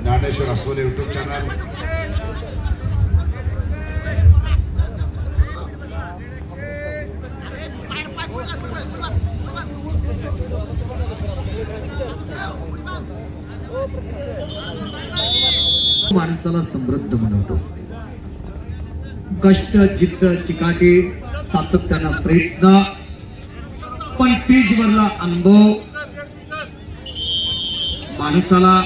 Dnyaneshwar Asole YouTube channel, माणसाला समृद्ध बनवतो. कष्ट, जिद्द, चिकाटी, सातत्यानं प्रयत्न, पण तेजवरला अनुभव माणसाला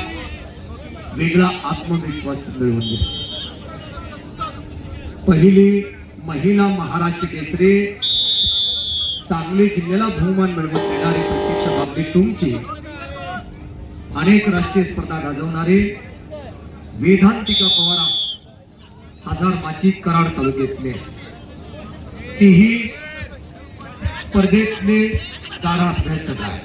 वेगळा आत्मविश्वास मिळवून देतो. पहिली महिला महाराष्ट्र केसरी, सांगली जिल्ह्याला बहुमान मिळवून देणारी प्रतीक्षा बागडे तुमची, अनेक राष्ट्रीय स्पर्धा गाजवणारे वेदांतिका पवार हजार माची कराड तालुक्यातले, तीही स्पर्धेतले गाडा अभ्यासक आहे.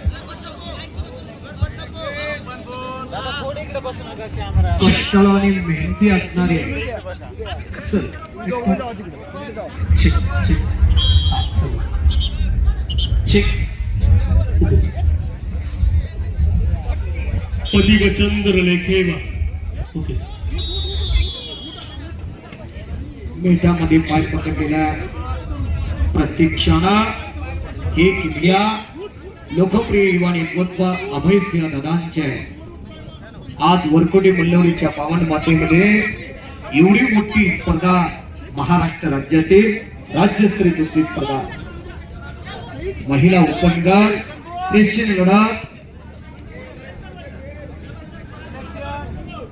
कष्टाळू आणि मेहनती असणारे पतिवचंद्र लेखे मेढ्यामध्ये पाय पकडलेल्या प्रतीक्षाना हे किल्ल्या लोकप्रिय युवा नेतृत्व अभयसिंह दादांचे आज वरकोटी मल्लवडीच्या पावन मातेमध्ये एवढी मोठी स्पर्धा, महाराष्ट्र राज्यातील राज्यस्तरीय कुस्ती स्पर्धा, महिला ओपन गट एशियन लढत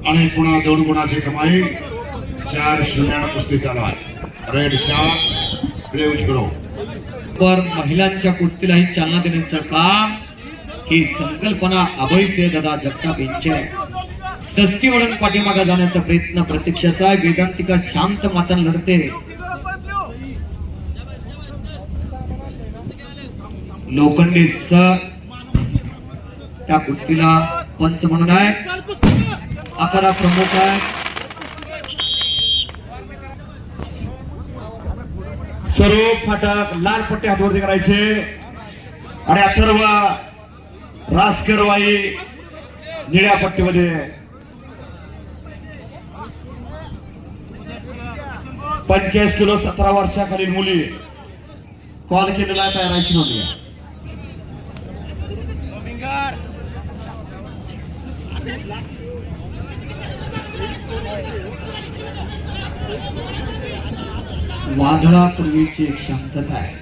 आणि पुन्हा दौड गुणाची कमाई 4-0 कुस्ती चालू आहे. रेड 4 ब्ल्यूज ग्रो पर महिलांच्या कुस्तीलाही चालना देण्याचं काम ही संकल्पना अभयसिंह दादा जगताप यांची आहे. दसकी वळण पाठीमागे जाण्याचा प्रयत्न प्रतीक्षाचा आहे. वेदांतिका शांत मातान लढते. लोखंडे सर त्या कुस्तीला पंच म्हणून आहे. आखाडा प्रमुख आहे. सर्व फाटक लाल पट्टे हातवरती करायचे आणि अथर्व रासकरवाई निळ्या पट्टीमध्ये. 45 किलो 17 वर्षाखालील मुली कॉल केलेला तयारायची नव्हती. वादळापूर्वीची एक शांतता आहे.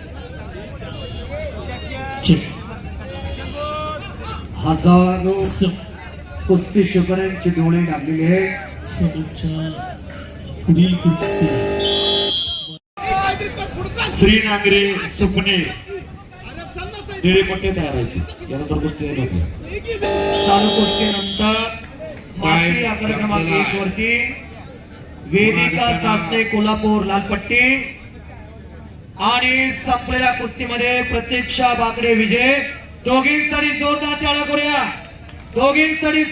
हजारो कुस्ती शिकण्याचे डोळे लागलेले आहेत. पुढील कुस्ती श्रीनागरे सुपणे निळे पट्टे तयारायचे. यानंतर कुस्ती चालू कुस्तीनंतर माती आकडा क्रमांक 1 वरती वेदिका सासने कोल्हापूर लाल पट्टी आणि संपलेल्या कुस्तीमध्ये प्रतीक्षा बागडे विजय. दोघींसाठी जोरदार टाळ्या करूया. दोघींसाठी